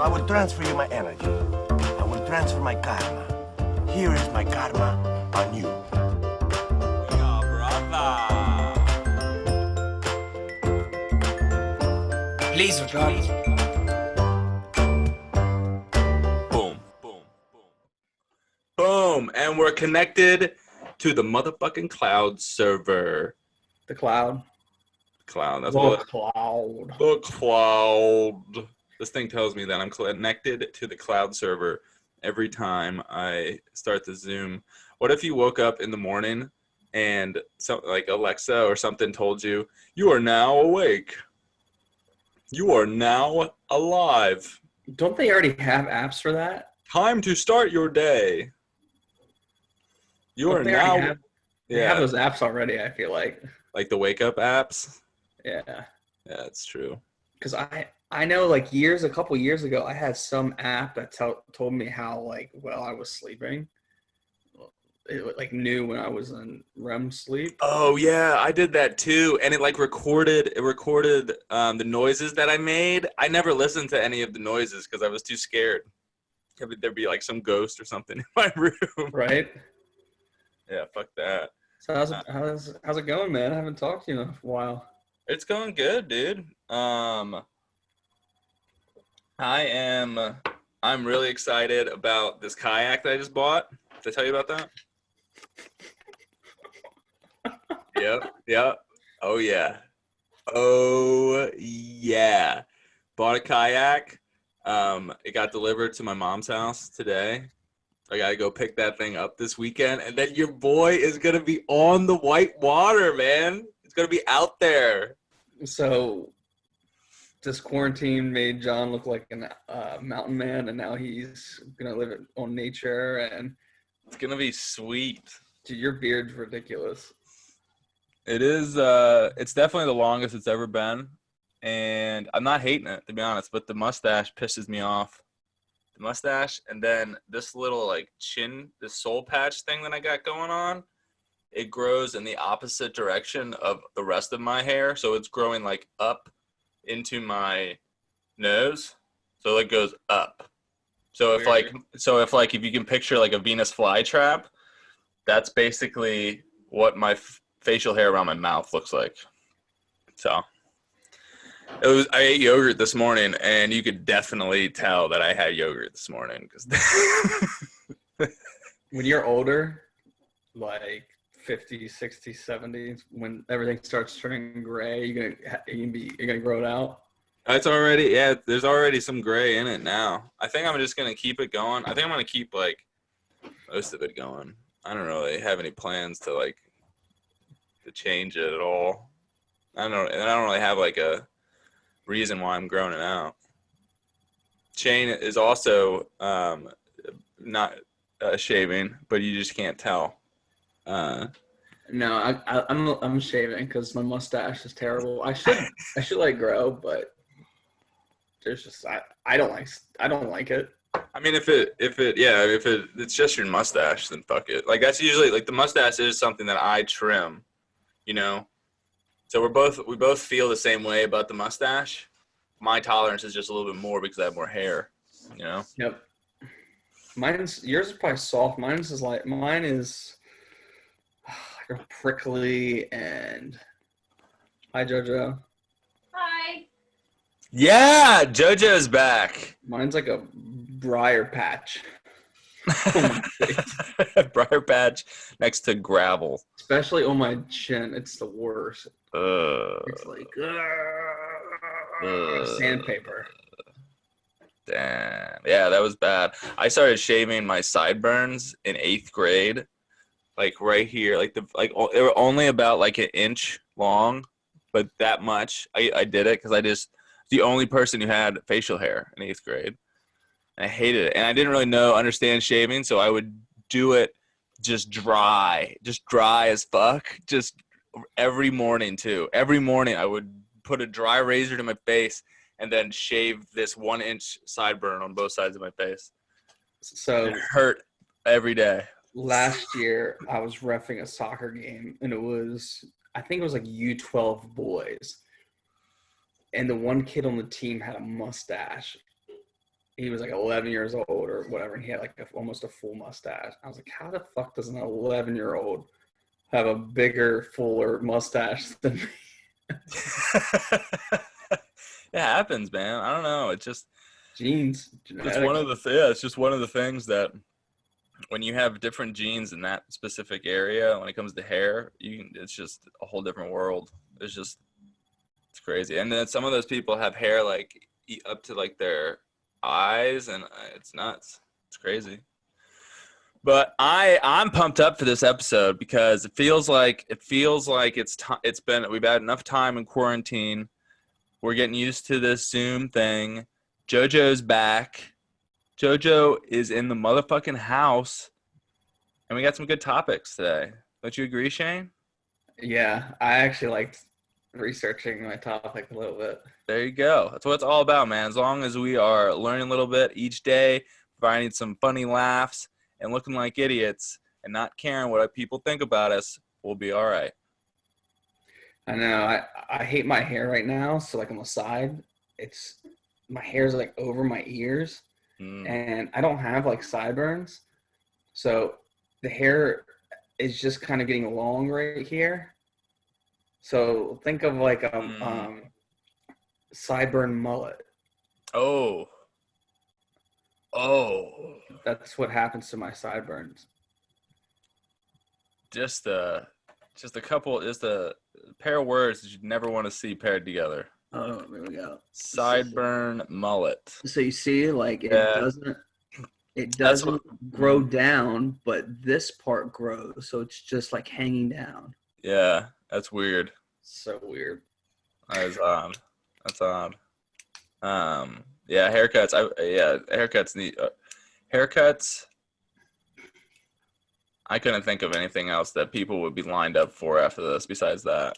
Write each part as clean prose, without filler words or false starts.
I will transfer you my energy. I will transfer my karma. Here is my karma on you. Yeah, brother. Please record. Boom, boom, boom. Boom. And we're connected to the motherfucking cloud server. The cloud. Cloud. That's The what cloud. the cloud. This thing tells me that I'm connected to the cloud server every time I start the Zoom. What if you woke up in the morning and like Alexa or something told you, you are now awake. You are now alive. Don't they already have apps for that? Time to start your day. You Don't are they already now. have, they have those apps already, I feel like. Like the wake up apps. Yeah. Yeah, it's true. Because I know like a couple years ago, I had some app that told me how like well I was sleeping. It like knew when I was in REM sleep. Oh yeah, I did that too, and it like recorded the noises that I made. I never listened to any of the noises because I was too scared. There'd be like some ghost or something in my room. Right. Yeah, fuck that. So how's it going, man? I haven't talked to you in a while. It's going good, dude. I'm really excited about this kayak that I just bought. Did I tell you about that? Yep. Oh yeah. Bought a kayak. It got delivered to my mom's house today. I gotta go pick that thing up this weekend, and then your boy is gonna be on the white water, man. It's gonna be out there. So this quarantine made John look like a mountain man, and now he's gonna live on nature. And It's gonna be sweet. dude, your beard's ridiculous. It is. It's definitely the longest it's ever been, and I'm not hating it, to be honest. But the mustache pisses me off. The mustache, and then this little like this soul patch thing that I got going on. It grows in the opposite direction of the rest of my hair, so it's growing like up into my nose, so it goes up. So if if you can picture like a Venus flytrap, that's basically what my facial hair around my mouth looks like. So I ate yogurt this morning, and you could definitely tell that I had yogurt this morning. When you're older, like 50, 60, 70, when everything starts turning gray, you're gonna grow it out. There's already some gray in it now. I think I'm just gonna keep it going. I think I'm gonna keep like most of it going. I don't really have any plans to change it at all. I don't really have like a reason why I'm growing it out. Shane is also not shaving, but you just can't tell. No, I'm shaving because my mustache is terrible. I should like grow, but there's just I don't like it. I mean, if it's just your mustache, then fuck it. Like that's usually like the mustache is something that I trim, you know. So we both feel the same way about the mustache. My tolerance is just a little bit more because I have more hair, you know. Yep. Yours is probably soft. Mine is like prickly and hi JoJo. Hi. Yeah, JoJo's back. Mine's like a briar patch. Briar patch next to gravel. Especially on my chin, it's the worst. It's like sandpaper. Damn. Yeah, that was bad. I started shaving my sideburns in 8th grade. Like right here, they were only about like an inch long, but that much. I did it because I just the only person who had facial hair in 8th grade, and I hated it. And I didn't really understand shaving, so I would do it just dry as fuck, just every morning too. Every morning I would put a dry razor to my face and then shave this 1-inch sideburn on both sides of my face. So it hurt every day. Last year, I was reffing a soccer game, and I think it was like U12 boys. And the one kid on the team had a mustache. he was like 11 years old or whatever, and he had like almost a full mustache. I was like, how the fuck does an 11-year-old have a bigger, fuller mustache than me? It happens, man. I don't know. It's just Genes, it's one genetics. of the yeah. It's just one of the things that when you have different genes in that specific area, when it comes to hair, it's just a whole different world. It's crazy. And then some of those people have hair like up to like their eyes, and it's nuts. It's crazy. But I'm pumped up for this episode because it feels like we've had enough time in quarantine. We're getting used to this Zoom thing. JoJo's back. JoJo is in the motherfucking house, and we got some good topics today. Don't you agree, Shane? Yeah, I actually liked researching my topic a little bit. There you go. That's what it's all about, man. As long as we are learning a little bit each day, finding some funny laughs, and looking like idiots, and not caring what people think about us, we'll be all right. I know. I hate my hair right now. So like on the side, my hair's like over my ears, and I don't have like sideburns, so the hair is just kind of getting long right here. So think of like a sideburn mullet. Oh. That's what happens to my sideburns. Just a pair of words that you'd never want to see paired together. Oh, there we go. Sideburn mullet. So you see, like it Yeah. doesn't grow down, but this part grows, so it's just like hanging down. Yeah, that's weird. So weird. That is odd. That's odd. Yeah, haircuts. Haircuts need haircuts. I couldn't think of anything else that people would be lined up for after this besides that.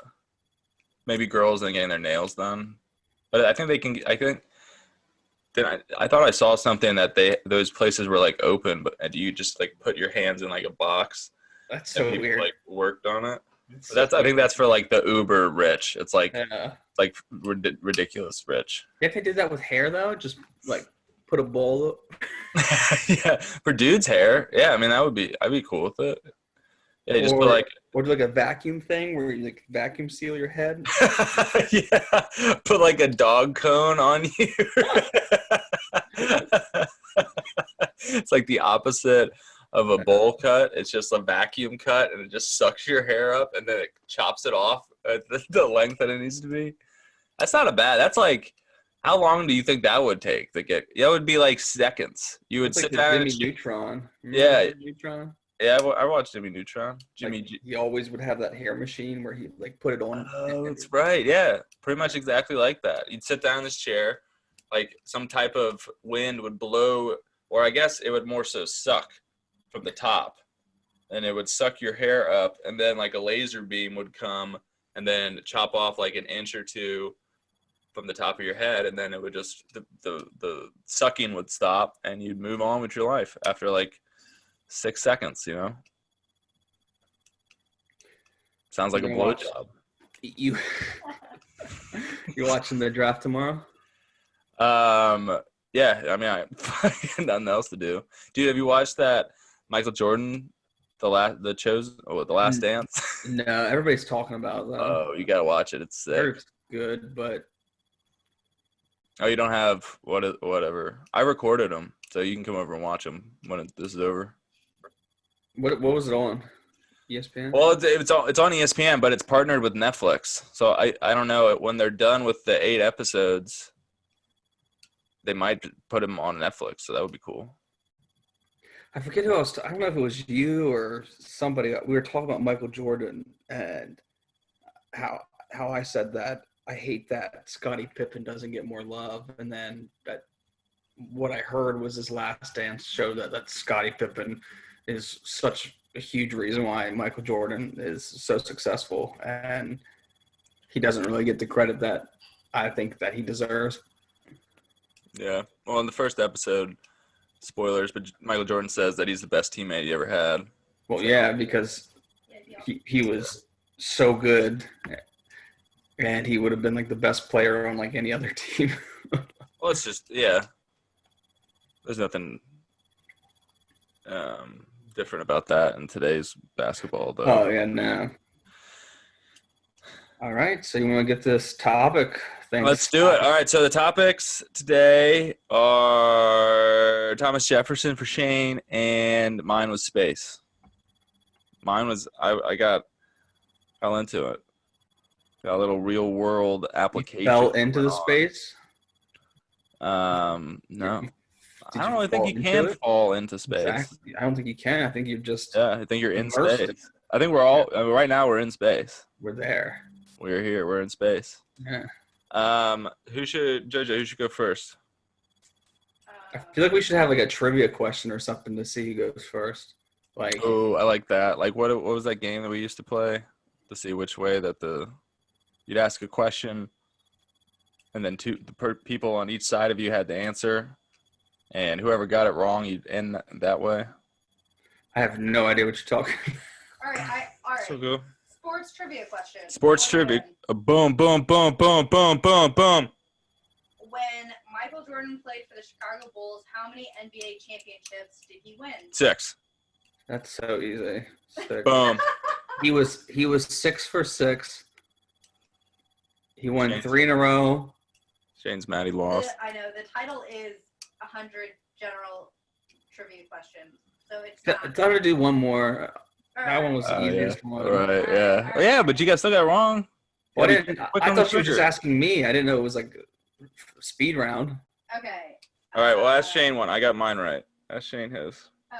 Maybe girls and getting their nails done, but I think they can. I thought I saw something that those places were like open, but you just like put your hands in like a box. That's so people, weird. Like worked on it. I think that's for like the uber rich. It's like like ridiculous rich. If they did that with hair though, just like put a bowl up. Yeah, for dudes' hair. Yeah, I mean I'd be cool with it. Yeah, just put like or do like a vacuum thing where you like vacuum seal your head. yeah, put like a dog cone on you. It's like the opposite of a bowl cut. It's just a vacuum cut, and it just sucks your hair up, and then it chops it off at the length that it needs to be. That's not a bad. That's like, how long do you think that would take to get? Yeah, it would be like seconds. You would sit down. Jimmy Neutron. Yeah. Jimmy Neutron. Yeah, I watched Jimmy Neutron. He always would have that hair machine where he like put it on. Oh, that's right. Yeah, pretty much exactly like that. You'd sit down in this chair, like some type of wind would blow, or I guess it would more so suck from the top, and it would suck your hair up, and then like a laser beam would come and then chop off like an inch or two from the top of your head, and then it would just the sucking would stop, and you'd move on with your life after like 6 seconds, you know? Sounds like a blowjob. You watching the draft tomorrow? Yeah, I mean, I fucking nothing else to do. Dude, have you watched that Michael Jordan, the Last Dance? No, everybody's talking about that. Oh, you gotta watch it. It's sick. It's good, but oh, you don't have whatever. I recorded them, so you can come over and watch them when this is over. What was it on? ESPN? Well, it's on ESPN, but it's partnered with Netflix. So I don't know, when they're done with the 8 episodes, they might put them on Netflix. So that would be cool. I forget who I was. I don't know if it was you or somebody. We were talking about Michael Jordan and how I said that I hate that Scottie Pippen doesn't get more love, and then that what I heard was his Last Dance show that Scottie Pippen is such a huge reason why Michael Jordan is so successful, and he doesn't really get the credit that I think that he deserves. Yeah. Well, in the first episode, spoilers, but Michael Jordan says that he's the best teammate he ever had. Well, yeah, because he was so good, and he would have been like the best player on like any other team. Well, it's just, yeah. There's nothing different about that in today's basketball, though. Oh yeah, no. All right, so you want to get this topic? Thanks. Let's do it. All right, so the topics today are Thomas Jefferson for Shane, and mine was space. Mine was I fell into it. Got a little real world application. Fell into the going on. space. No. Did I don't you really think fall you into can it? fall into space. Exactly. I don't think you can. I think you're just Yeah, I think you're in immersed. space. I think we're all right now. We're in space. We're there. We're here. We're in space. Yeah. Jojo? Who should go first? I feel like we should have like a trivia question or something to see who goes first. Like, Oh, I like that. Like, what was that game that we used to play to see which way that you'd ask a question, and then people on each side of you had to answer, and whoever got it wrong, you'd end that way. I have no idea what you're talking about. All right. So go. Sports trivia question. Sports trivia. Boom, boom, boom, boom, boom, boom, boom. When Michael Jordan played for the Chicago Bulls, how many NBA championships did he win? 6. That's so easy. 6. Boom. He was 6 for 6. He won Shane's- 3 in a row. Shane's mad he lost. I know the title is 100 general trivia questions, so it's not. I thought I'd do one more. All That one was the Oh, easiest one. Right, yeah. Oh, yeah, but you guys still got it wrong. Well, Gotta be quick I on the thought you were just trigger. asking me. I didn't know it was like a speed round. Okay. All right, well, ask Shane one. I got mine right. Ask Shane his. Oh,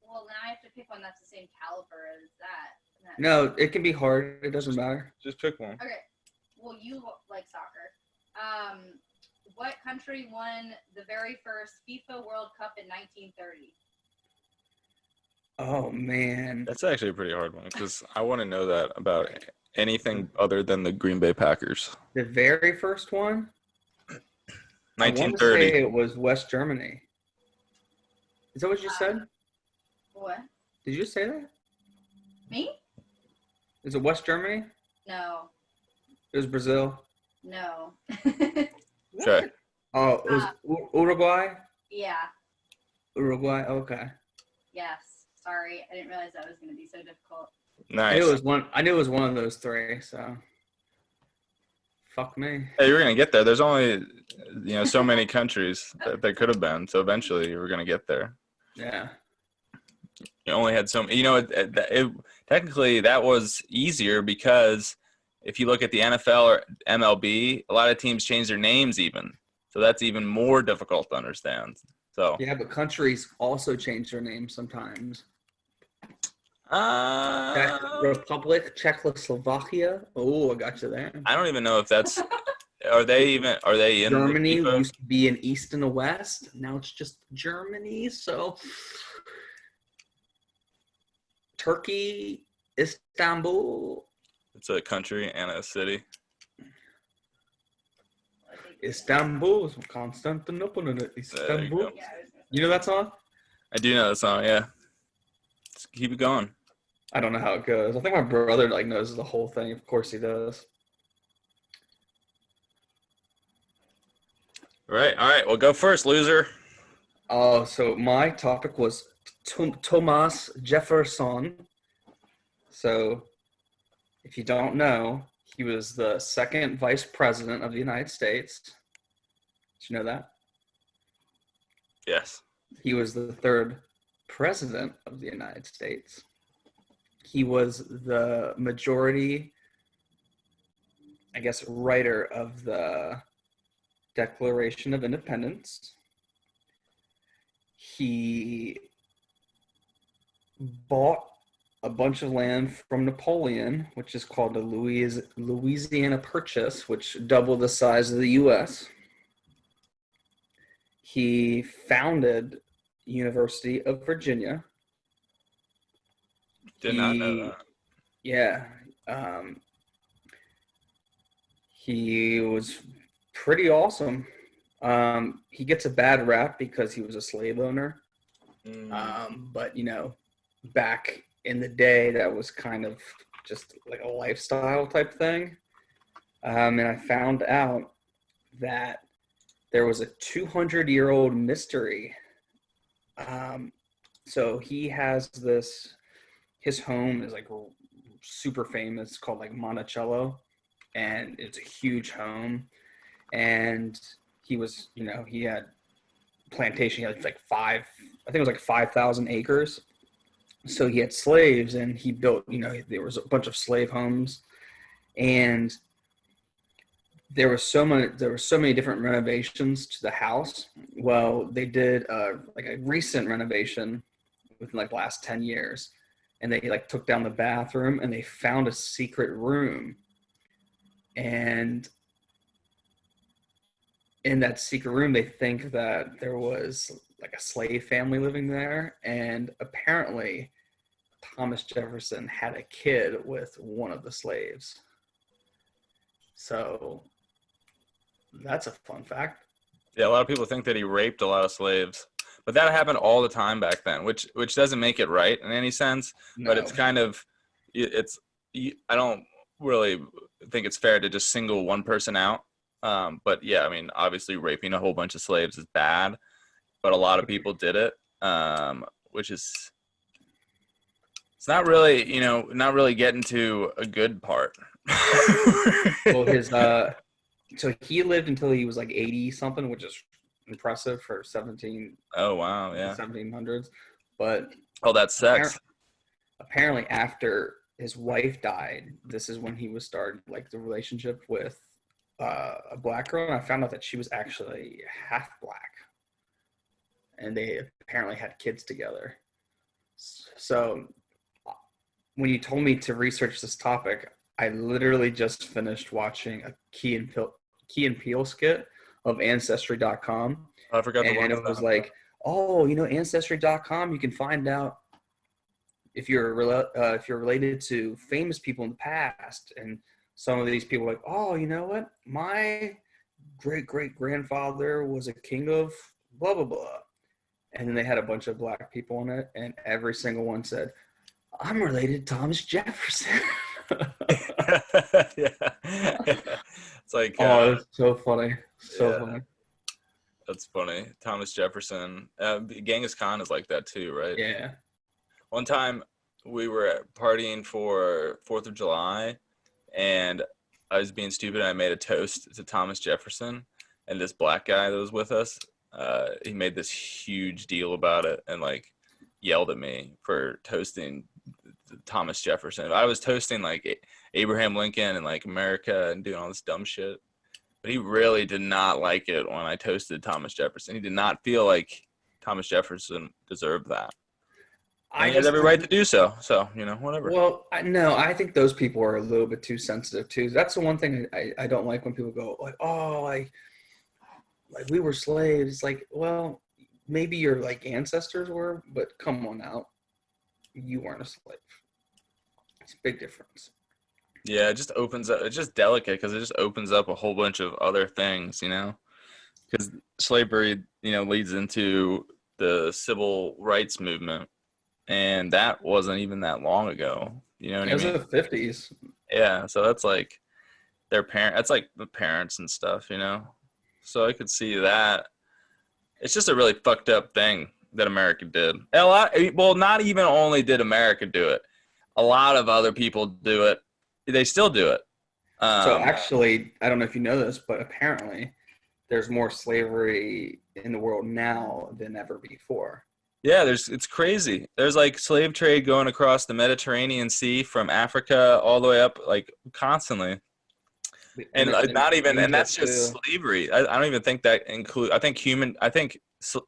well, now I have to pick one that's the same caliber as that. No, it can be hard. It doesn't matter. Just pick one. Okay. Well, you like soccer. What country won the very first FIFA World Cup in 1930? Oh man. That's actually a pretty hard one because I want to know that about anything other than the Green Bay Packers. The very first one? I want to 1930. say it was West Germany. Is that what you said? What? Did you say that? Me? Is it West Germany? No. It was Brazil. No. Okay. Oh, it was Uruguay? Yeah. Uruguay, okay. Yes. Sorry, I didn't realize that was going to be so difficult. Nice. I knew it was one of those 3, so fuck me. Hey, you're gonna get there. There's only, so many countries that there could have been. So eventually, you were gonna get there. Yeah. You only had so many. Technically, that was easier because if you look at the NFL or MLB, a lot of teams change their names even. So that's even more difficult to understand. So Yeah, but countries also change their names sometimes. I Republic, Czechoslovakia. Oh, I got you there. don't even know if that's. Are they in Germany the FIFA? used to be an East and a West. Now it's just Germany. So Turkey, Istanbul. It's a country and a city. Istanbul, Constantinople, Istanbul. Yeah, You know that song? I do know that song. Yeah. Let's keep it going. I don't know how it goes. I think my brother knows the whole thing. Of course he does. All right. Well, go first, loser. Oh, so my topic was Thomas Jefferson. So, if you don't know, he was the second vice president of the United States. Did you know that? Yes. He was the third president of the United States. He was the majority, I guess, writer of the Declaration of Independence. He bought a bunch of land from Napoleon, which is called the Louisiana Purchase, which doubled the size of the U.S. He founded University of Virginia. Did not know that. Yeah. He was pretty awesome. He gets a bad rap because he was a slave owner. But, back in the day, that was kind of just like a lifestyle type thing. And I found out that there was a 200-year-old mystery So he has this. His home is like super famous. It's called like Monticello, and it's a huge home. And he was, he had plantation. He had like I think it was like 5,000 acres. So he had slaves, and he built. There was a bunch of slave homes, and there were so many different renovations to the house. Well, they did like a recent renovation within like the last 10 years, and they like took down the bathroom and they found a secret room, and in that secret room they think that there was like a slave family living there, and apparently Thomas Jefferson had a kid with one of the slaves. So that's a fun fact. Yeah, a lot of people think that he raped a lot of slaves, but that happened all the time back then, which doesn't make it right in any sense. No. But it's kind of, I don't really think it's fair to just single one person out. But yeah, I mean, obviously raping a whole bunch of slaves is bad, but a lot of people did it, which is, it's not really, not really getting to a good part. Well, so he lived until he was like 80 something, which is impressive for Oh wow, yeah. 1700s. But Oh, that's sex. Apparently after his wife died, this is when he was started like the relationship with a black girl, and I found out that she was actually half black, and they apparently had kids together. So when you told me to research this topic, I literally just finished watching a Key and Peele skit of Ancestry.com. I forgot the one. And it was like, oh, Ancestry.com, you can find out if you're related to famous people in the past. And some of these people are like, oh, you know what? My great-great-grandfather was a king of blah, blah, blah. And then they had a bunch of black people on it, and every single one said, I'm related to Thomas Jefferson. Yeah. It's like, it's so funny. Funny. That's funny. Thomas Jefferson. Genghis Khan is like that too, right? Yeah. One time we were partying for 4th of July, and I was being stupid. And I made a toast to Thomas Jefferson, and this black guy that was with us, he made this huge deal about it and like yelled at me for toasting Thomas Jefferson. I was toasting like Abraham Lincoln and like America and doing all this dumb shit. But he really did not like it when I toasted Thomas Jefferson. He did not feel like Thomas Jefferson deserved that. And he has every right to do so. So, whatever. Well, I think those people are a little bit too sensitive too. That's the one thing I don't like when people go like, oh, like we were slaves. Like, well, maybe your like ancestors were, but come on out. You weren't a slave. It's a big difference. Yeah, it just opens up. It's just delicate because it just opens up a whole bunch of other things, because slavery, leads into the civil rights movement, and that wasn't even that long ago. You know what I mean? It was the 50s. Yeah, so that's like their parent. That's like the parents and stuff, So I could see that. It's just a really fucked up thing that America did. Well, not even only did America do it, a lot of other people do it. They still do it. So actually, I don't know if you know this, but apparently there's more slavery in the world now than ever before. Yeah, it's crazy. There's like slave trade going across the Mediterranean Sea from Africa all the way up, like constantly. And that's just slavery. I don't even think that include. I think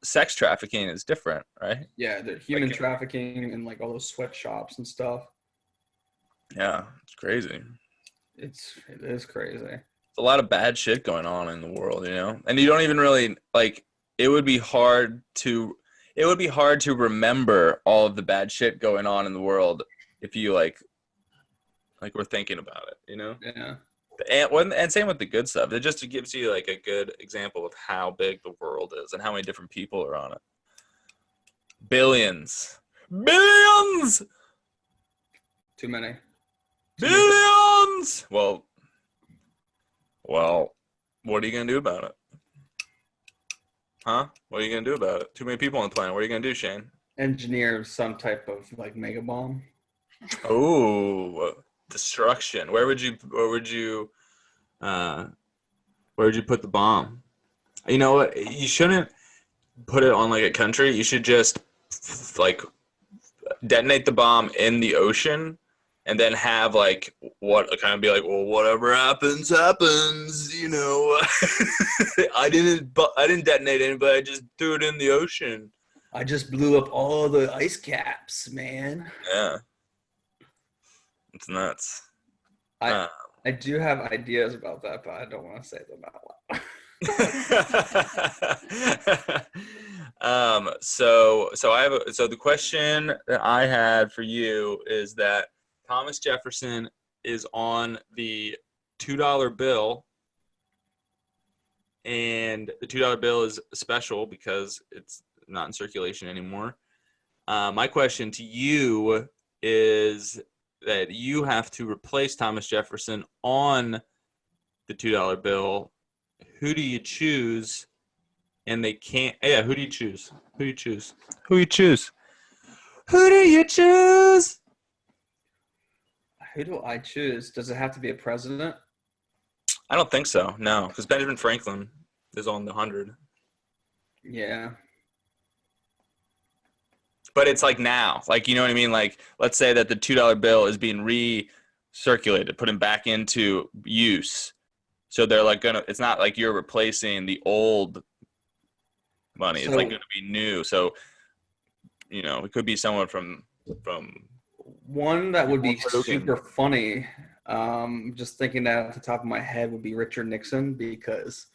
sex trafficking is different, right? Yeah, the human trafficking and like all those sweatshops and stuff. Yeah, it's crazy. It is crazy. There's a lot of bad shit going on in the world, and you don't even really like. It would be hard to remember all of the bad shit going on in the world if you like we're thinking about it, Yeah. And same with the good stuff. It just gives you like a good example of how big the world is and how many different people are on it. Billions. Too many. Billions. Well, what are you gonna do about it? Huh? What are you gonna do about it? Too many people on the planet. What are you gonna do, Shane? Engineer some type of like mega bomb. Oh, destruction. Where would you put the bomb? You know what? You shouldn't put it on like a country. You should just like detonate the bomb in the ocean, and then have like what kind of be like, well, whatever happens, happens. You know, I didn't detonate anybody. I just threw it in the ocean. I just blew up all the ice caps, man. Yeah, it's nuts. I I do have ideas about that, but I don't want to say them out loud. So the question that I had for you is that Thomas Jefferson is on the $2 bill, and the $2 bill is special because it's not in circulation anymore. My question to you is that you have to replace Thomas Jefferson on the $2 bill. Who do you choose? And they can't. Yeah, who do you choose? Who do you choose? Who do you choose? Who do you choose? Who do I choose? Does it have to be a president? I don't think so. No, because Benjamin Franklin is on the 100. Yeah. But it's like now, like, you know what I mean? Like, let's say that the $2 bill is being recirculated, putting back into use. So they're like it's not like you're replacing the old money. It's like going to be new. So, you know, it could be someone from one that would be Logan. super funny. Just thinking that off the top of my head would be Richard Nixon because,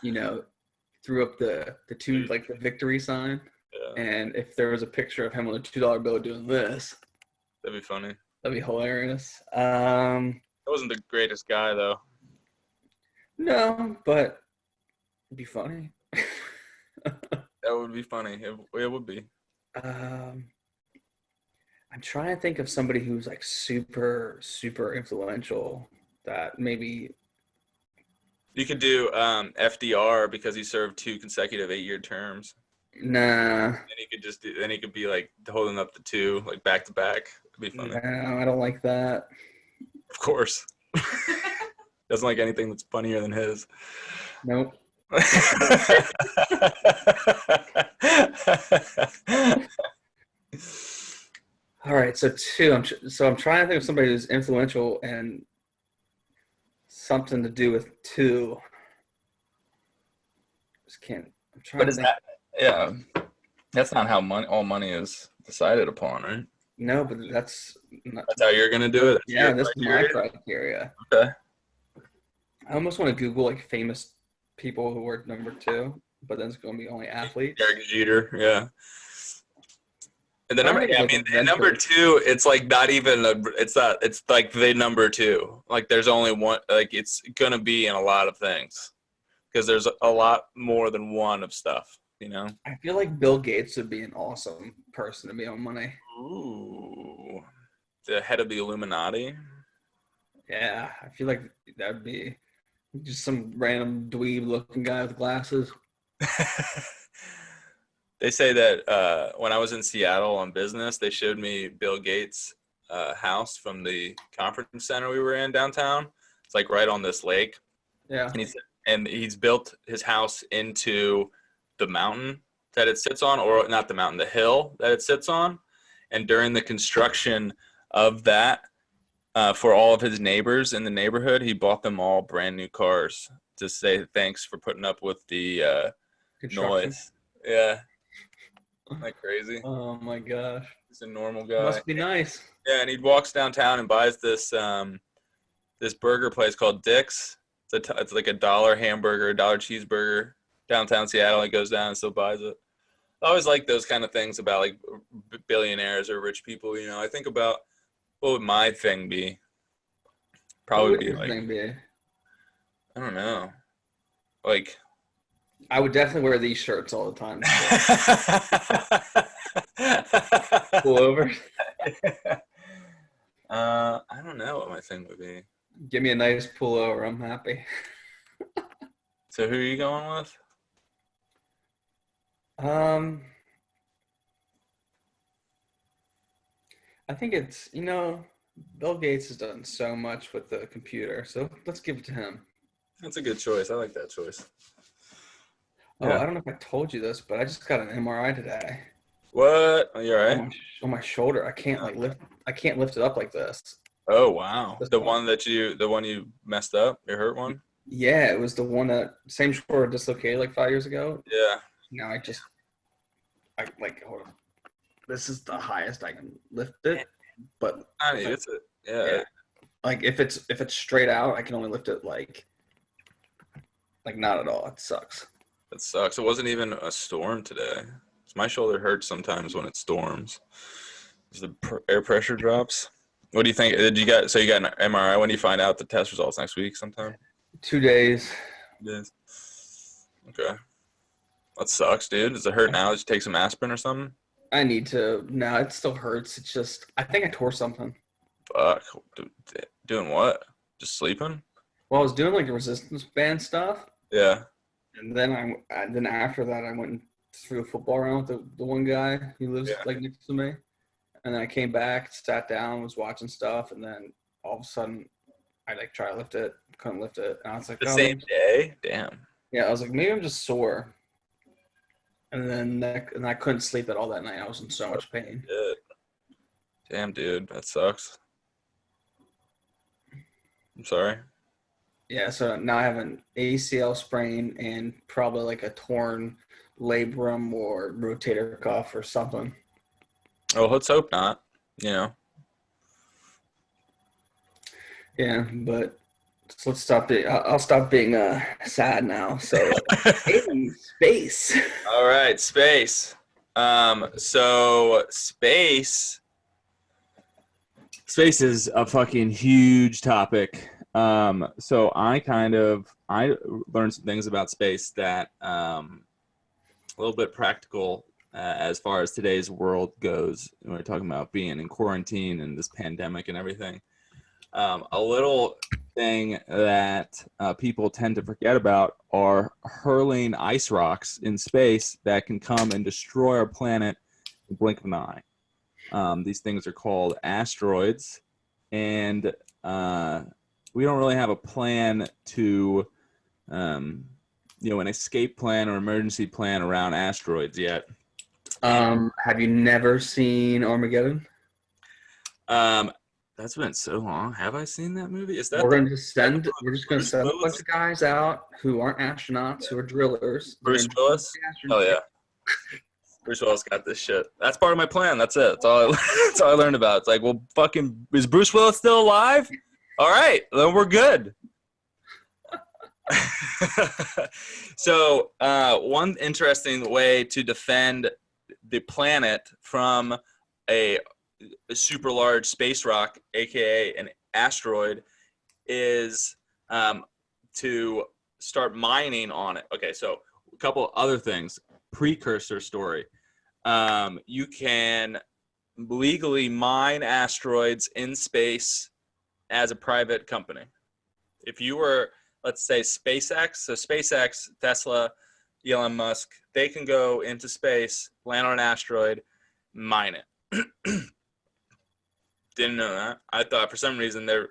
you know, threw up the two, like the victory sign. Yeah. And if there was a picture of him on a $2 bill doing this, That'd be funny. that'd be hilarious. That wasn't the greatest guy though. No, but it'd be funny. That would be funny. It would be. I'm trying to think of somebody who's like super, super influential that maybe. You could do FDR because he served 2 consecutive 8-year terms. Nah. And he could be like holding up the 2 like back to back. It'd be funny. No, I don't like that. Of course. Doesn't like anything that's funnier than his. Nope. All right, so 2. I'm trying to think of somebody who's influential and something to do with 2. Just can't. I'm trying. But to is think. that? Yeah, that's not how all money is decided upon, right? No, but that's not. That's how you're gonna do it. Yeah, that's my criteria. Okay. I almost want to Google like famous people who were number 2, but then it's going to be only athletes. Derek Jeter, yeah. And the number, Like number 2, it's like not even it's like the number 2. Like there's only one. Like it's gonna be in a lot of things because there's a lot more than one of stuff. You know. I feel like Bill Gates would be an awesome person to be on money. Ooh, the head of the Illuminati. Yeah, I feel like that would be just some random dweeb-looking guy with glasses. They say that when I was in Seattle on business, they showed me Bill Gates' house from the conference center we were in downtown. It's like right on this lake. Yeah. And he's built his house into the mountain that it sits on, or not the mountain, the hill that it sits on. And during the construction of that, for all of his neighbors in the neighborhood, he bought them all brand new cars to say thanks for putting up with the noise. Yeah. Isn't that crazy? Oh my gosh. He's a normal guy. Must be nice. Yeah, and he walks downtown and buys this this burger place called Dick's. It's like $1 hamburger, $1 cheeseburger downtown Seattle. He goes down and still buys it. I always like those kind of things about like billionaires or rich people. You know, I think about what would my thing be? Probably be like, I don't know, like. I would definitely wear these shirts all the time. Pull over. I don't know what my thing would be. Give me a nice pullover. I'm happy. So who are you going with? Um, I think it's, Bill Gates has done so much with the computer, so let's give it to him. That's a good choice. I like that choice. Oh, Yeah. I don't know if I told you this, but I just got an MRI today What? Are you all on right? my shoulder. I can't lift it up like this. Oh wow. This The one. one you messed up, your hurt one? Yeah, it was the one that same shoulder dislocated like 5 years ago. Yeah. Now I like hold on. This is the highest I can lift it, but I mean, it's yeah, like if it's straight out, I can only lift it like not at all. It sucks. it sucks. It wasn't even a storm today. My shoulder hurts sometimes when it storms. As the air pressure drops. What do you think? So you got an MRI? When do you find out the test results next week sometime? 2 days. Yes. Okay. That sucks, dude. Does it hurt now? Did you take some aspirin or something? I need to. No, it still hurts. It's just I think I tore something. Fuck. Doing what? Just sleeping? Well, I was doing like the resistance band stuff, Yeah. and then after that I went and threw a football around with the one guy who lives Yeah. like next to me, and then I came back, sat down, was watching stuff, and then all of a sudden I like try to lift it, couldn't lift it, and I was like, The oh, same day? Damn. yeah, I was like, maybe I'm just sore, and then I couldn't sleep at all that night. I was in so much pain. Shit. Damn, dude. That sucks. I'm sorry. Yeah, so now I have an ACL sprain and probably like a torn labrum or rotator cuff or something. Oh, let's hope not. You know. Yeah, but let's stop being. I'll stop being sad now. So, hey, space. All right, space. So space is a fucking huge topic. So I learned some things about space that a little bit practical as far as today's world goes. When we're talking about being in quarantine and this pandemic and everything. A little thing that people tend to forget about are hurling ice rocks in space that can come and destroy our planet in the blink of an eye. These things are called asteroids, and we don't really have a plan to, an escape plan or emergency plan around asteroids yet. Have you never seen Armageddon? That's been so long. Have I seen that movie? Is that We're just gonna Bruce send a Willis? bunch of guys out who aren't astronauts, who are drillers. They're Bruce gonna Willis? be Oh yeah. Bruce Willis got this shit. That's part of my plan. That's it. That's all I learned about. It's like, well, fucking, is Bruce Willis still alive? All right, then we're good. So, one interesting way to defend the planet from a super large space rock, aka an asteroid, is to start mining on it. Okay, so a couple other things. Precursor story. You can legally mine asteroids in space as a private company. If you were, let's say, SpaceX, so SpaceX, Tesla, Elon Musk, they can go into space, land on an asteroid, mine it. Didn't know that. I thought for some reason there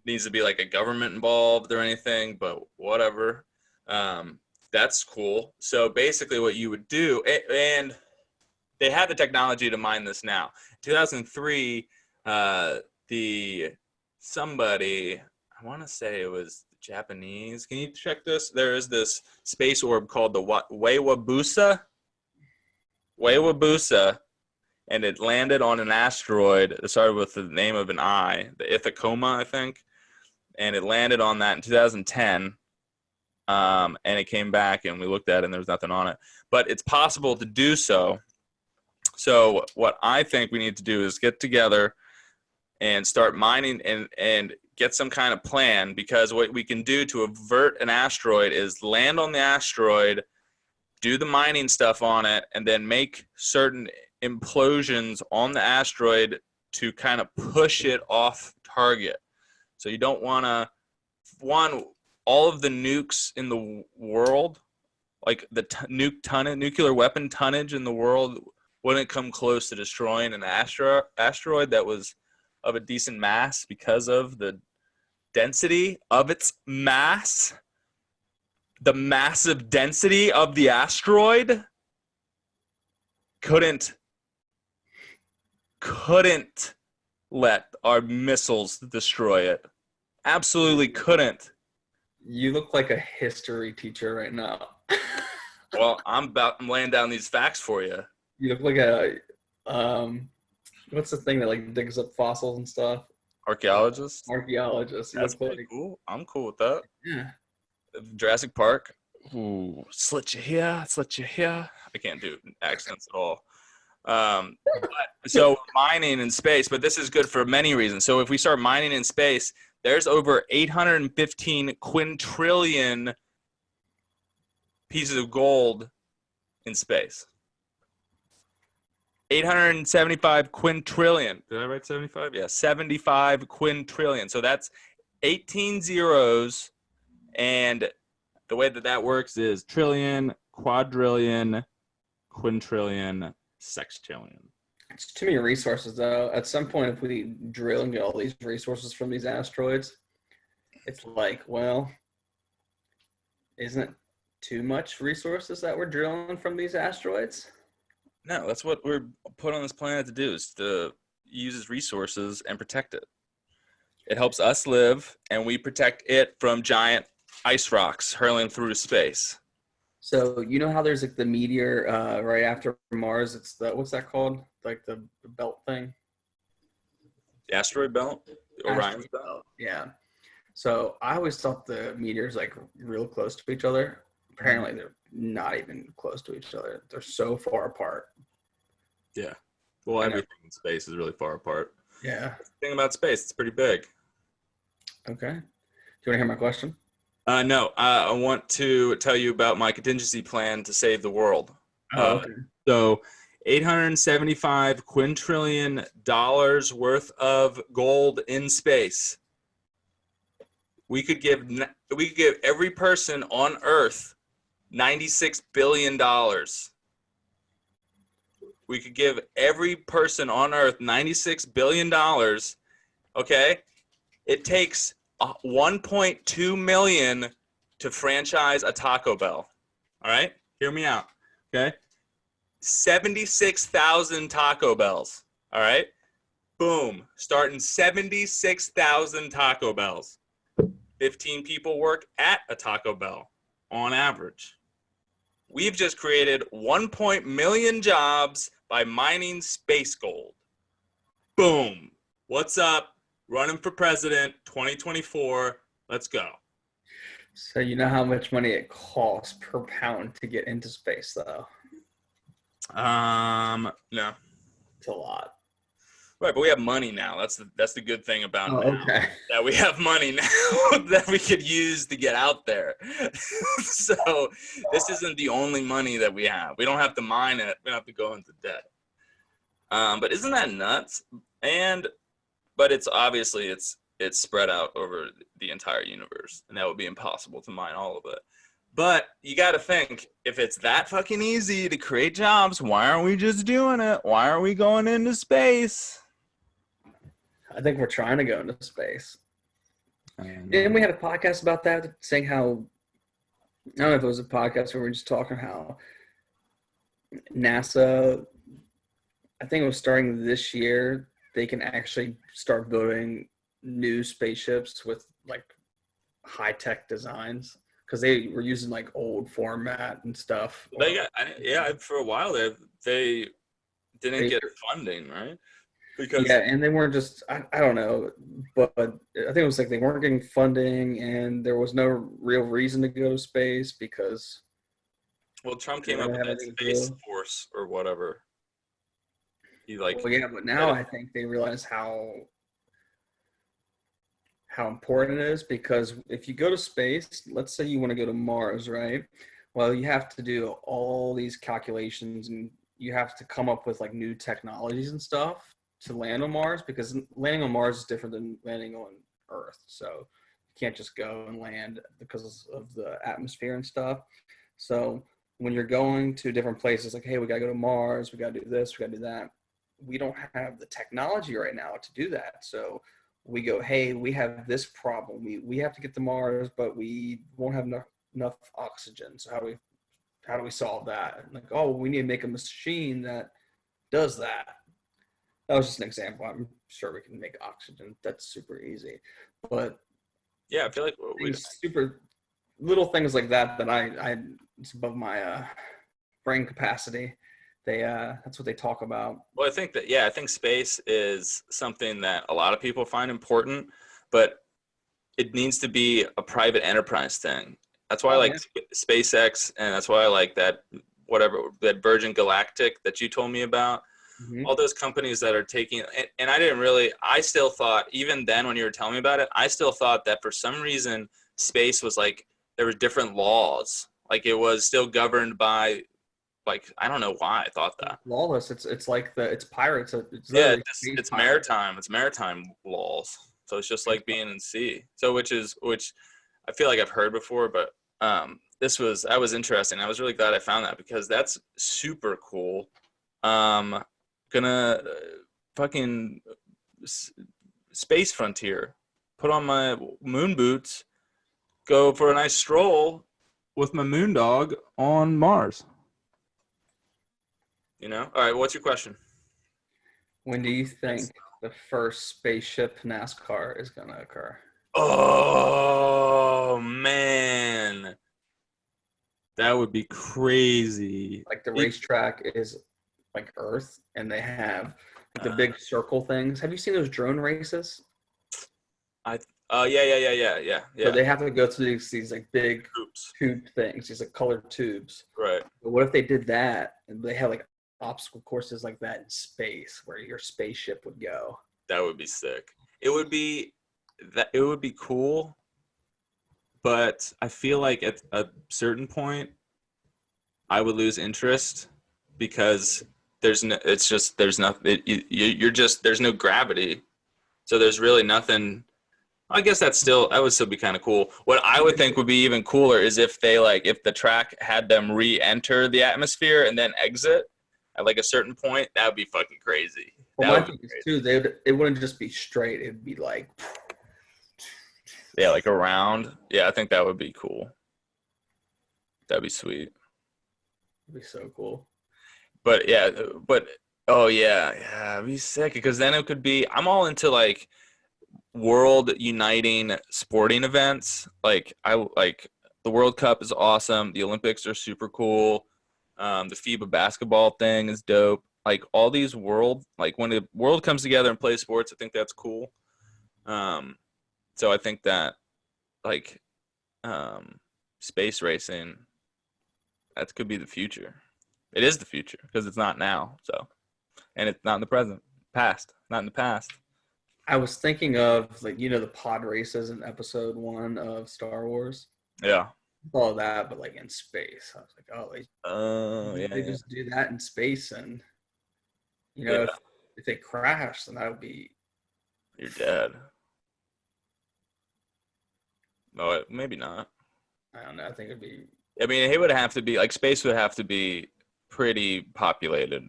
needs to be like a government involved or anything, but whatever. That's cool. So basically what you would do, and they have the technology to mine this now. 2003, somebody, I want to say it was Japanese. Can you check this? There is this space orb called the Weiwabusa, and it landed on an asteroid. It started with the name of an I, the Ithacoma, I think, and it landed on that in 2010. And it came back, and we looked at it, and there was nothing on it. But it's possible to do so. So what I think we need to do is get together and start mining and get some kind of plan, because what we can do to avert an asteroid is land on the asteroid, do the mining stuff on it, and then make certain implosions on the asteroid to kind of push it off target. So you don't want to, all of the nukes in the world like the nuclear weapon tonnage in the world wouldn't come close to destroying an asteroid that was of a decent mass because of the density of its mass, the massive density of the asteroid couldn't let our missiles destroy it. Absolutely couldn't. You look like a history teacher right now. Well, I'm laying down these facts for you. You look like a what's the thing that like digs up fossils and stuff? Archaeologist? Archaeologist. You That's look pretty like cool. I'm cool with that. yeah. Jurassic Park. Ooh, slit you here, slit you here. I can't do accents at all. So mining in space, but this is good for many reasons. So if we start mining in space, there's over 815 quintillion pieces of gold in space. 875 quintillion. Did I write 75? Yeah, 75 quintillion. So that's 18 zeros, and the way that works is trillion, quadrillion, quintillion, sextillion. It's too many resources though. At some point, if we drill and get all these resources from these asteroids, it's like, well, isn't it too much resources that we're drilling from these asteroids? No, that's what we're put on this planet to do, is to use its resources and protect it. It helps us live, and we protect it from giant ice rocks hurling through space. So you know how there's like the meteor right after Mars? It's the what's that called? Like the belt thing. The asteroid belt, the Orion's belt. Yeah. So I always thought the meteors like real close to each other. Apparently they're not even close to each other. They're so far apart. Yeah. Well, everything in space is really far apart. Yeah. That's the thing about space, it's pretty big. Okay. Do you want to hear my question? No, I want to tell you about my contingency plan to save the world. Oh, okay. So $875 quintillion worth of gold in space. We could give every person on Earth $96 billion. We could give every person on Earth $96 billion. Okay? It takes 1.2 million to franchise a Taco Bell. All right? Hear me out. Okay? 76,000 Taco Bells. All right? Boom. Starting 76,000 Taco Bells. 15 people work at a Taco Bell on average. We've just created 1 million jobs by mining space gold. Boom. What's up? Running for president 2024. Let's go. So you know how much money it costs per pound to get into space, though? No. It's a lot. Right, but we have money now. That's the good thing about now. Okay. That we have money now that we could use to get out there. So this isn't the only money that we have. We don't have to mine it. We don't have to go into debt. But isn't that nuts? But it's obviously it's spread out over the entire universe, and that would be impossible to mine all of it. But you got to think, if it's that fucking easy to create jobs, why aren't we just doing it? Why are we going into space? I think we're trying to go into space. Didn't we have a podcast about that, saying how, I don't know if it was a podcast where we were just talking how NASA, I think it was starting this year, they can actually start building new spaceships with like high-tech designs, because they were using like old format and stuff. For a while they didn't get funding, right? Because and they weren't just I don't know, but I think it was like they weren't getting funding, and there was no real reason to go to space because Trump came up with that Space Force or whatever. But now I think they realize how important it is, because if you go to space, let's say you want to go to Mars, right? Well, you have to do all these calculations, and you have to come up with like new technologies and stuff to land on Mars, because landing on Mars is different than landing on Earth. So you can't just go and land because of the atmosphere and stuff. So when you're going to different places, like, hey, we got to go to Mars, we got to do this, we got to do that. We don't have the technology right now to do that. So we go, hey, we have this problem. We have to get to Mars, but we won't have enough oxygen. So how do we solve that? And like, oh, we need to make a machine that does that. That was just an example. I'm sure we can make oxygen. That's super easy. But Yeah, I feel like super little things like that I it's above my brain capacity. That's what they talk about. well, I think that, I think space is something that a lot of people find important, but it needs to be a private enterprise thing. That's why I like SpaceX, and that's why I like that that Virgin Galactic that you told me about. Mm-hmm. All those companies that are taking, and I still thought, even then when you were telling me about it, I still thought that for some reason space was like, there were different laws. Like it was still governed by, like, I don't know why I thought that. Lawless. It's like it's pirates. It's It's maritime. It's maritime laws. So it's just like being in sea. So which I feel like I've heard before, but that was interesting. I was really glad I found that because that's super cool. Gonna fucking space frontier, put on my moon boots, go for a nice stroll with my moon dog on Mars. All right, what's your question? When do you think the first spaceship NASCAR is gonna occur? Oh man, that would be crazy. Like the racetrack is like Earth, and they have like the big circle things. Have you seen those drone races? Yeah. So they have to go through these like big Oops. tube things, these like colored tubes. Right. But what if they did that and they had like obstacle courses like that in space where your spaceship would go? That would be sick. It would be cool, but I feel like at a certain point I would lose interest because there's no gravity. So there's really nothing. I guess that would still be kind of cool. What I would think would be even cooler is if if the track had them re-enter the atmosphere and then exit at like a certain point. That would be fucking crazy. Well, my thing is too, it wouldn't just be straight. It'd be like, yeah, like around. Yeah, I think that would be cool. That'd be sweet. it'd be so cool. But oh yeah, it'd be sick because then it could be. I'm all into like world uniting sporting events. Like the World Cup is awesome. The Olympics are super cool. The FIBA basketball thing is dope. Like all these like when the world comes together and plays sports, I think that's cool. So I think that like space racing, that could be the future. It is the future because it's not now. So, and it's not in the not in the past. I was thinking of like the pod races in episode 1 of Star Wars. Yeah. All that, but like in space. I was like, oh, they just do that in space, and if they crash, then that would be you're dead. No, maybe not. I don't know. I think it'd be. I mean, it would have to be like space would have to be pretty populated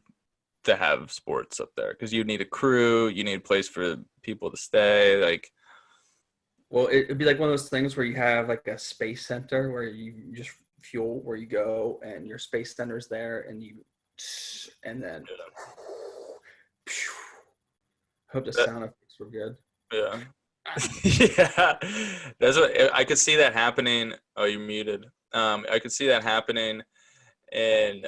to have sports up there because you need a crew, you need a place for people to stay. Like, well, it'd be like one of those things where you have like a space center where you just fuel where you go, and your space center's there, and then. Hope the sound effects were good. Yeah. Yeah, that's what I could see that happening. Oh, you're muted. I could see that happening in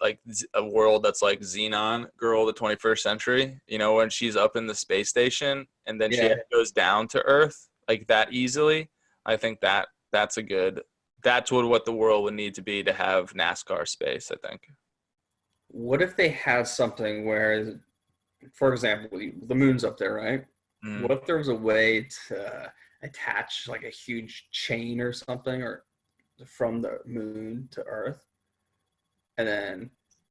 like a world that's like Xenon Girl of the 21st century. When she's up in the space station and then she goes down to Earth like that easily. I think that's what the world would need to be to have NASCAR space. I think. What if they had something where, for example, the moon's up there, right? Mm. What if there was a way to attach like a huge chain or something, or from the moon to Earth, and then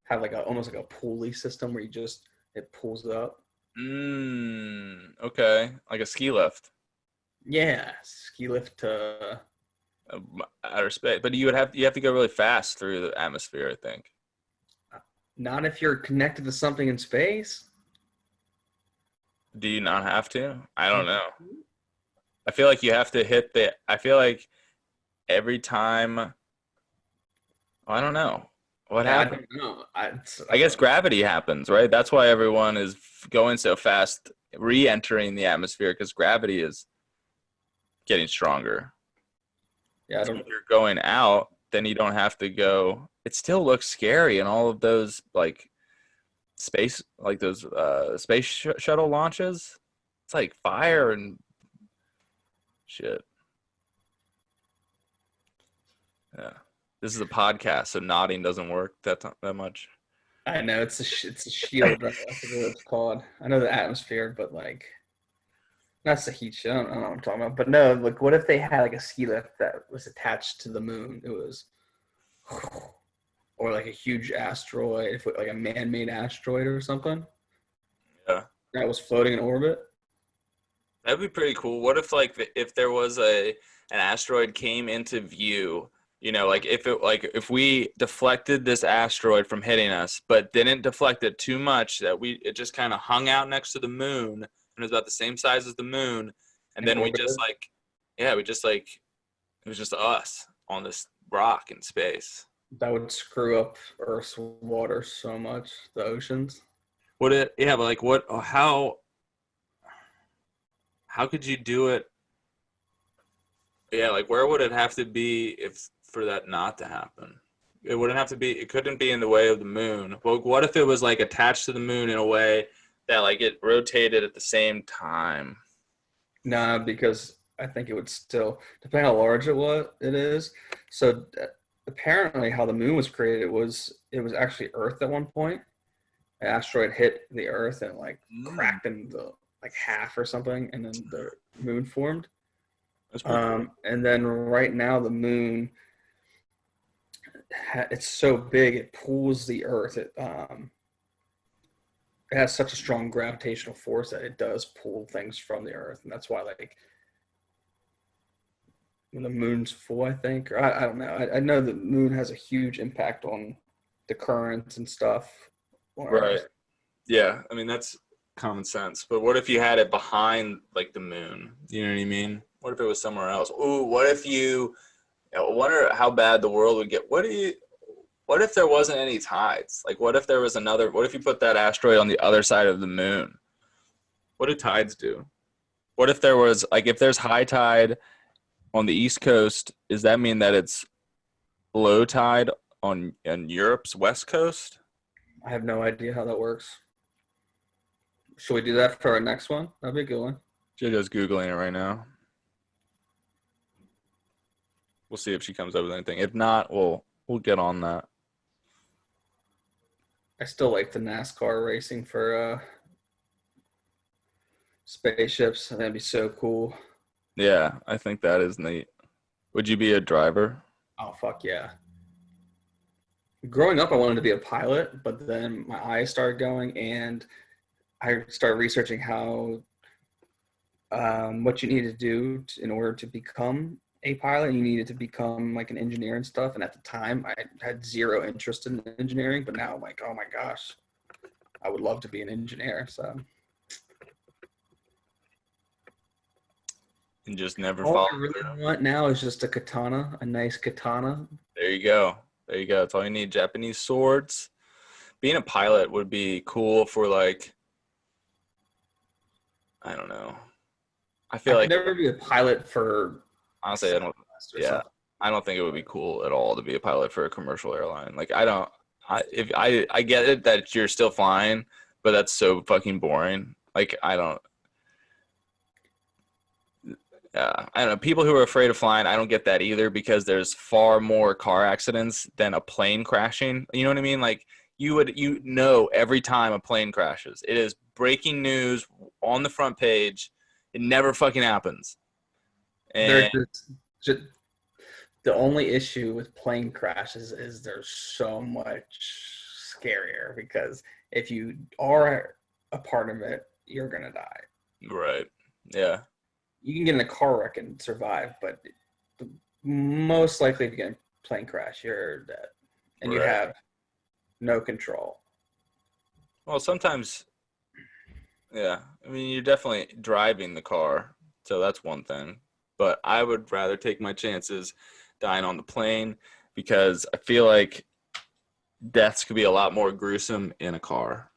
have like almost like a pulley system where it pulls it up? Okay, like a ski lift. Yeah, ski lift to. outer space. But you have to go really fast through the atmosphere, I think. Not if you're connected to something in space. Do you not have to? I don't know. I feel like you have to hit the. I feel like every time. I don't know what Yeah, I happens. don't know. I guess gravity happens, right? That's why everyone is going so fast, re-entering the atmosphere because gravity is getting stronger. Yeah, I So don't. if you're going out, then you don't have to go. It still looks scary, and all of those space shuttle launches. It's like fire and shit. Yeah, this is a podcast, so nodding doesn't work that much. I know it's a shield. I forget what it's called. I know the atmosphere, but like that's the heat shield. I don't know what I'm talking about. But no, like what if they had like a ski lift that was attached to the moon? It was, or like a huge asteroid, if like a man-made asteroid or something Yeah, that was floating in orbit. that'd be pretty cool. What if if there was an asteroid came into view? You know, like if we deflected this asteroid from hitting us, but didn't deflect it too much that it just kind of hung out next to the moon and it was about the same size as the moon, and In then orbit. we just it was just us on this rock in space. That would screw up Earth's water so much, the oceans. Would it? Yeah, but like what? How could you do it? Yeah, like where would it have to be if for that not to happen? It wouldn't have to be. It couldn't be in the way of the moon. Well, what if it was like attached to the moon in a way that like it rotated at the same time? Nah, because I think it would still depend how large it is. So apparently, how the moon was created it was actually Earth at one point. An asteroid hit the Earth and like cracked into like half or something, and then the moon formed. That's pretty cool. And then right now the moon, it's so big it pulls the Earth. It has such a strong gravitational force that it does pull things from the Earth, and that's why like when the moon's full, I think, or I don't know. I know the moon has a huge impact on the currents and stuff on Right. Earth. Yeah, I mean that's common sense. But what if you had it behind like the moon? You know what I mean? What if it was somewhere else? Ooh, what if I wonder how bad the world would get. What if there wasn't any tides? Like what if there was what if you put that asteroid on the other side of the moon? What do tides do? What if there was like if there's high tide on the East Coast, does that mean that it's low tide on Europe's West Coast? I have no idea how that works. Should we do that for our next one? That'd be a good one. JoJo's Googling it right now. We'll see if she comes up with anything. If not, we'll get on that. I still like the NASCAR racing for spaceships. That'd be so cool. Yeah, I think that is neat. Would you be a driver? Oh fuck yeah! Growing up, I wanted to be a pilot, but then my eyes started going, and I started researching how what you need to do in order to become a pilot. You needed to become like an engineer and stuff. And at the time, I had zero interest in engineering, but now I'm like, oh my gosh, I would love to be an engineer. So And just never all follow I really through. want now is just a katana, a nice katana. There you go. There you go. That's all you need. Japanese swords. Being a pilot would be cool for like, I don't know. I I feel could like never be a pilot for honestly, I don't. Southwest or Yeah, something. I don't think it would be cool at all to be a pilot for a commercial airline. Like I don't. I get it that you're still flying, but that's so fucking boring. Like I don't. I don't know. People who are afraid of flying, I don't get that either because there's far more car accidents than a plane crashing. You know what I mean? Like every time a plane crashes, it is breaking news on the front page. It never fucking happens. They're And just the only issue with plane crashes is they're so much scarier because if you are a part of it, you're gonna die. right, yeah, You can get in a car wreck and survive, but the most likely if you get in a plane crash, you're dead, and you Right. have no control. Well, sometimes, yeah. I mean, you're definitely driving the car, so that's one thing. But I would rather take my chances dying on the plane because I feel like deaths could be a lot more gruesome in a car.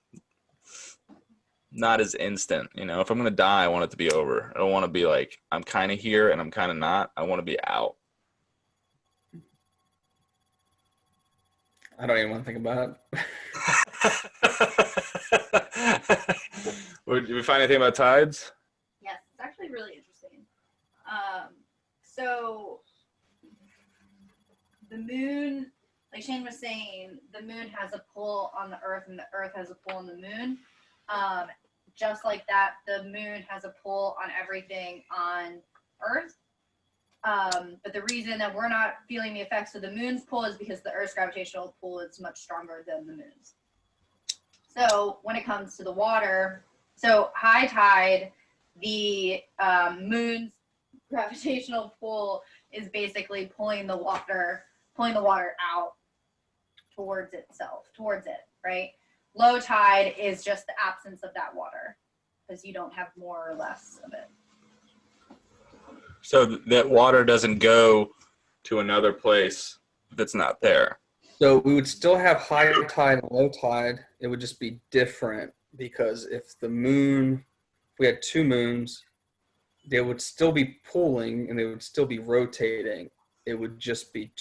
Not as instant, you know. If I'm gonna die, I want it to be over. I don't want to be like I'm kind of here and I'm kind of not. I want to be out. I don't even want to think about Did we find anything about tides? Yes, it's actually really interesting. So the moon, like Shane was saying, the moon has a pull on the Earth, and the Earth has a pull on the moon. Just like that, the moon has a pull on everything on Earth. But the reason that we're not feeling the effects of the moon's pull is because the Earth's gravitational pull is much stronger than the moon's. So when it comes to the water, so high tide, the moon's gravitational pull is basically pulling the water out towards it, right? Low tide is just the absence of that water because you don't have more or less of it. So that water doesn't go to another place that's not there. So we would still have high tide and low tide. It would just be different because if we had two moons, they would still be pulling and they would still be rotating. It would just be,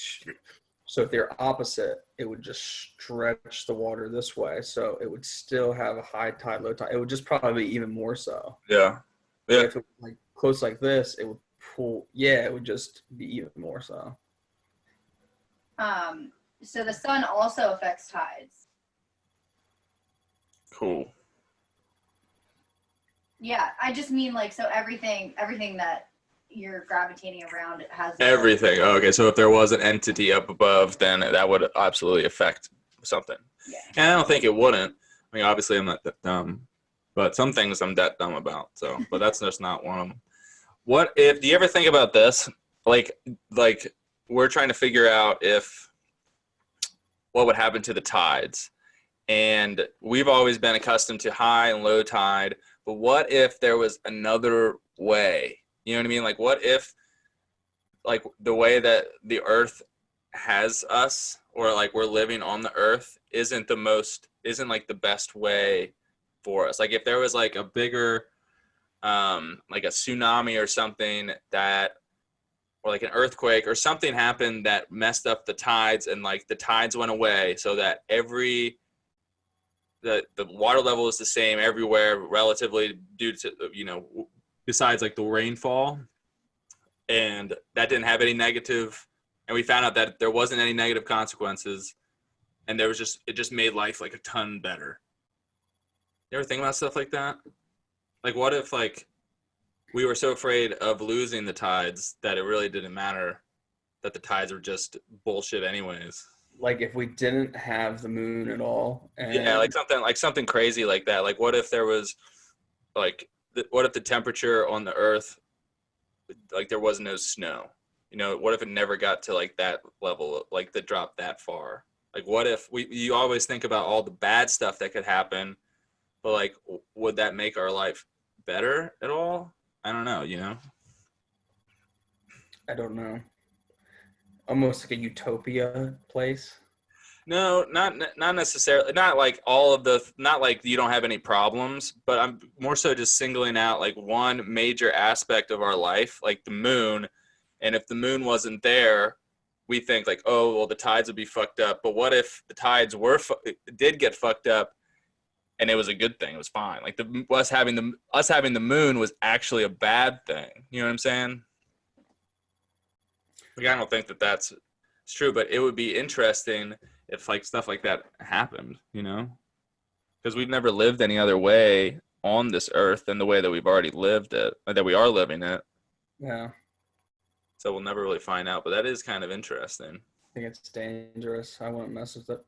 so if they're opposite, it would just stretch the water this way. So it would still have a high tide, low tide. It would just probably be even more so. Yeah. But Yeah. if it was like close like this, it would pull. Yeah, it would just be even more so. So the sun also affects tides. Cool. Yeah, I just mean like so everything that you're gravitating around it has Everything. Oh, okay. So if there was an entity up above, then that would absolutely affect something. Yeah. And I don't think it wouldn't. I mean, obviously I'm not that dumb, but some things I'm that dumb about. So, but that's just not one of them. What if? Do you ever think about this? Like we're trying to figure out if what would happen to the tides, and we've always been accustomed to high and low tide. But what if there was another way? You know what I mean? Like, what if, like, the way that the Earth has us, or like we're living on the Earth, isn't like the best way for us? Like, if there was like a bigger, like a tsunami or something that, or like an earthquake or something happened that messed up the tides, and like the tides went away, so that the water level is the same everywhere relatively due to, you know, besides like the rainfall, and that didn't have any negative, and we found out that there wasn't any negative consequences, and it just made life like a ton better. You ever think about stuff like that? Like, what if like we were so afraid of losing the tides that it really didn't matter, that the tides were just bullshit anyways? Like if we didn't have the moon at all, Yeah, and like something crazy like that. Like, what if there was like what if the temperature on the Earth, like there was no snow? You know, what if it never got to like that level, like the drop that far? Like, what if you always think about all the bad stuff that could happen, but like, would that make our life better at all? I don't know, you know? I don't know, almost like a utopia place. No, not necessarily. Not like not like you don't have any problems, but I'm more so just singling out like one major aspect of our life, like the moon. And if the moon wasn't there, we think like, oh, well, the tides would be fucked up. But what if the tides did get fucked up, and it was a good thing? It was fine. Like us having the moon was actually a bad thing. You know what I'm saying? Like, I don't think that's it's true, but it would be interesting if like stuff like that happened, you know? Because we've never lived any other way on this earth than the way that we've already lived it, or that we are living it. Yeah, So we'll never really find out, but that is kind of interesting. I think it's dangerous. I wouldn't mess with it.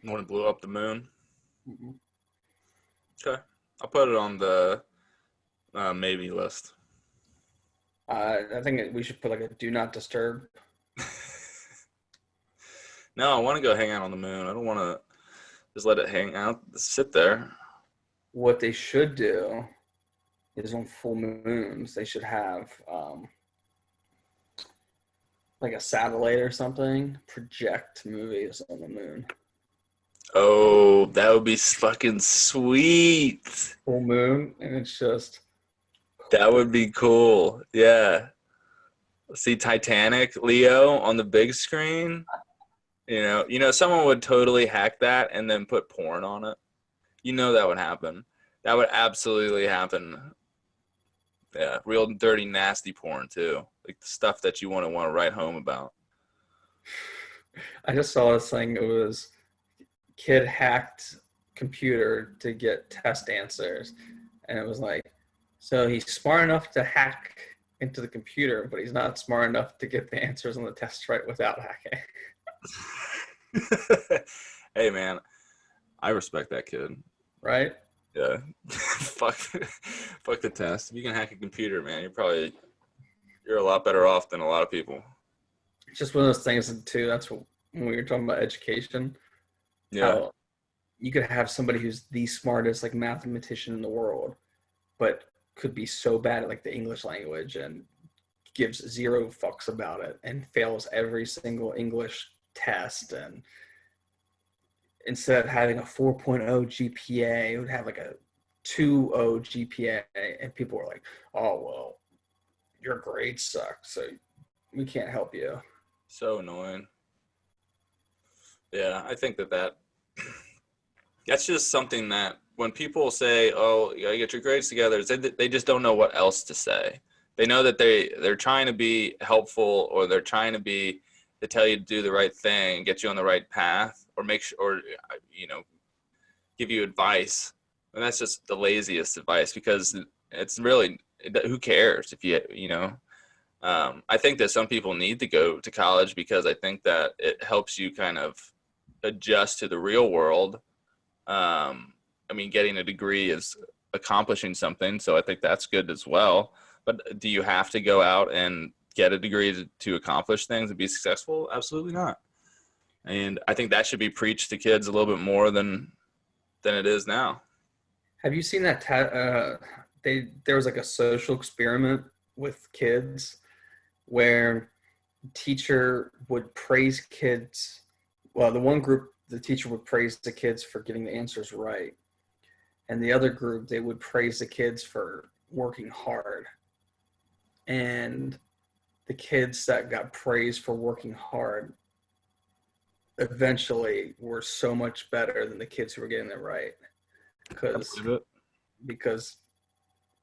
When it blew up the moon. Mm-mm. Okay. I'll put it on the maybe list. I think we should put like a do not disturb. No, I want to go hang out on the moon. I don't want to just let it hang out, sit there. What they should do is on full moons, they should have like a satellite or something project movies on the moon. Oh, that would be fucking sweet. Full moon, and it's just That would be cool. Yeah. See Titanic, Leo, on the big screen. Someone would totally hack that and then put porn on it. That would happen. That would absolutely happen. Yeah, real dirty, nasty porn too. Like the stuff that you want to write home about. I just saw this thing. It was kid hacked computer to get test answers, and it was like, so he's smart enough to hack into the computer, but he's not smart enough to get the answers on the test right without hacking. Hey man, I respect that kid. Right? Yeah. fuck the test. If you can hack a computer, man, you're a lot better off than a lot of people. It's just one of those things too. That's what, when we were talking about education. Yeah. How you could have somebody who's the smartest like mathematician in the world, but could be so bad at like the English language and gives zero fucks about it and fails every single English test, and instead of having a 4.0 GPA, it would have like a 2.0 GPA, and people were like, oh well, your grades suck, so we can't help you. So annoying. Yeah, I think that's just something that when people say, oh, you gotta get your grades together, they just don't know what else to say. They know that they're trying to be helpful, or they're trying to tell you to do the right thing, get you on the right path, or give you advice. And that's just the laziest advice, because it's really, who cares if I think that some people need to go to college because I think that it helps you kind of adjust to the real world. Getting a degree is accomplishing something, so I think that's good as well. But do you have to go out and get a degree to accomplish things and be successful? Absolutely not. And I think that should be preached to kids a little bit more than it is now. Have you seen that? There was like a social experiment with kids where the teacher would praise kids. Well, the one group, the teacher would praise the kids for getting the answers right, and the other group, they would praise the kids for working hard. And the kids that got praised for working hard eventually were so much better than the kids who were getting it right, because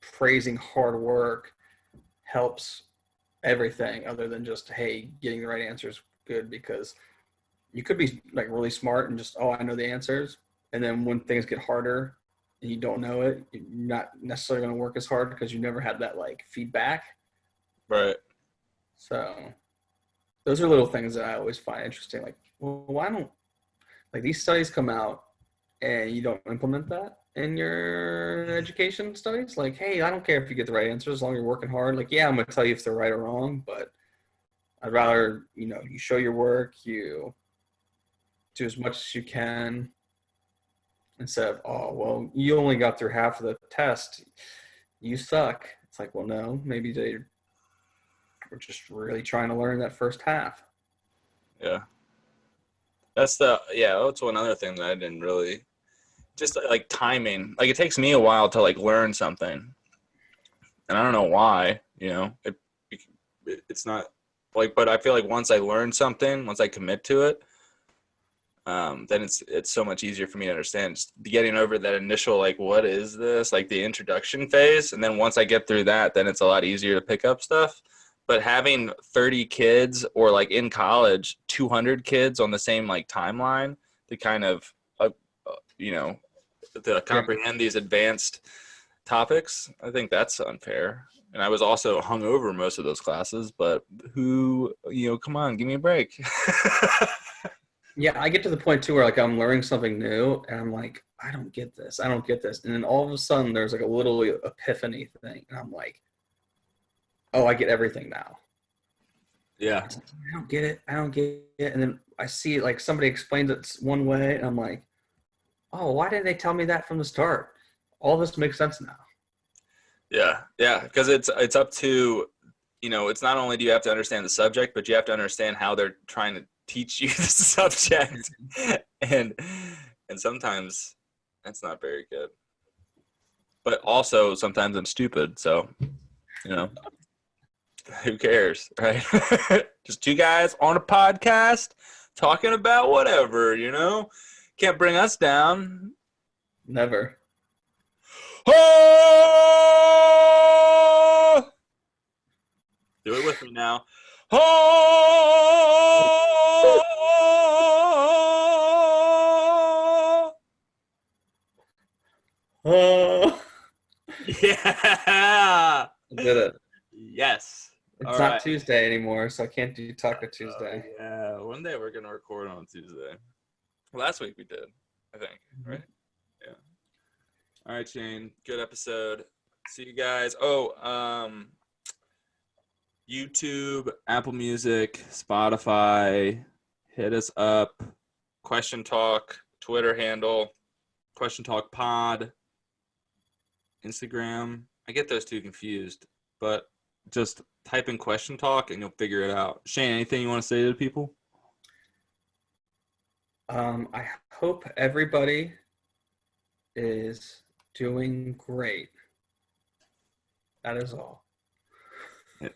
praising hard work helps everything other than just, hey, getting the right answers good, because you could be like really smart and just, oh, I know the answers, and then when things get harder and you don't know it, you're not necessarily going to work as hard because you never had that like feedback. Right. So those are little things that I always find interesting. Like, well, why don't like these studies come out and you don't implement that in your education studies? Like, hey, I don't care if you get the right answer as long as you're working hard. Like, yeah, I'm going to tell you if they're right or wrong, but I'd rather, you show your work, you do as much as you can, instead of, oh, well, you only got through half of the test, you suck. It's like, well, no, maybe they were just really trying to learn that first half. Yeah. That's one other thing that I didn't really, just like timing. Like, it takes me a while to like learn something, and I don't know why, it's not like, but I feel like once I learn something, once I commit to it, then it's so much easier for me to understand. Just getting over that initial, like, what is this? Like the introduction phase. And then once I get through that, then it's a lot easier to pick up stuff. But having 30 kids, or like in college, 200 kids on the same like timeline to kind of, to comprehend these advanced topics, I think that's unfair. And I was also hungover most of those classes, but come on, give me a break. Yeah, I get to the point too where like I'm learning something new and I'm like, I don't get this. And then all of a sudden there's like a little epiphany thing. And I'm like, oh, I get everything now. Yeah. It's like, I don't get it. I don't get it. And then I see like somebody explains it one way, and I'm like, oh, why didn't they tell me that from the start? All this makes sense now. Yeah, because it's up to, it's not only do you have to understand the subject, but you have to understand how they're trying to teach you the subject, and sometimes that's not very good. But also sometimes I'm stupid, so who cares, right? Just two guys on a podcast talking about whatever, Can't bring us down. Never. Oh! Do it with me now. Oh! Oh, Yeah! I did it. Yes. It's All not right. Tuesday anymore, so I can't do Taco Tuesday. Yeah, one day we're going to record on Tuesday. Last week we did, I think, right? Yeah. All right, Shane. Good episode. See you guys. Oh, YouTube, Apple Music, Spotify. Hit us up. Question Talk, Twitter handle, Question Talk Pod, Instagram. I get those two confused, but just type in Question Talk and you'll figure it out. Shane, anything you want to say to the people? I hope everybody is doing great. That is all. Okay.